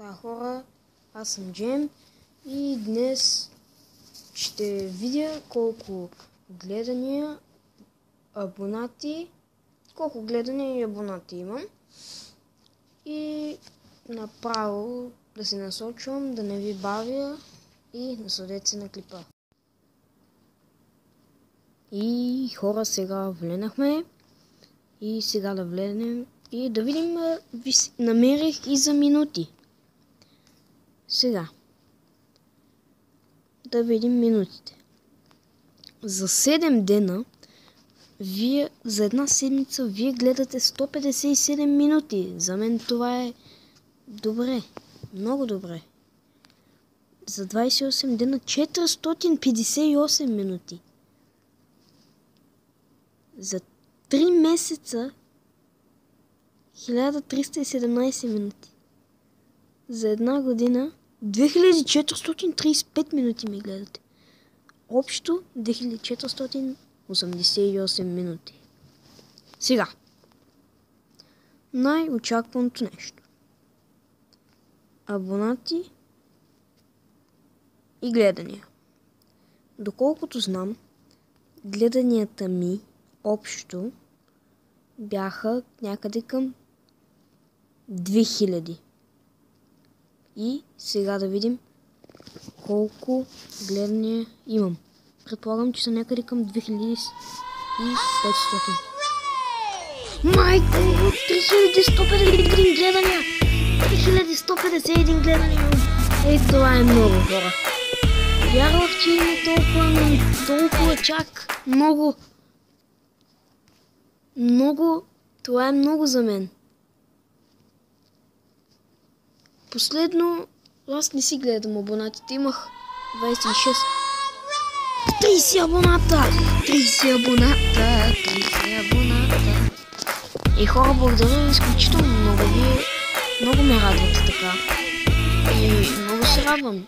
Та хора, аз съм Джем и днес ще видя колко гледания и абонати имам и направо да се насочвам, да не ви бавя и насладете се на клипа. И хора, сега влезнахме и сега да влезнем и да видим, намерих и за минути. Сега да видим минутите. За 7 дена за една седмица вие гледате 157 минути. За мен това е добре, много добре. За 28 дена 458 минути. За 3 месеца 1317 минути. За една година 2435 минути ми гледате. Общо 2488 минути. Сега. Най-очакваното нещо. Абонати и гледания. Доколкото знам, гледанията ми общо бяха някъде към 2000. И сега да видим колко гледания имам. Предполагам, че са някъде към 2500. Майко, 3151 гледания! 3151 гледания! Това е много, хора. Вярвах, че има толкова чак. Много. Това е много за мен. Последно, аз не си гледам абонатите. Имах 26. 30 абоната! 30 абоната! И хора, благодаря ви изключително много. Вие много ме радвате така. И много се радвам.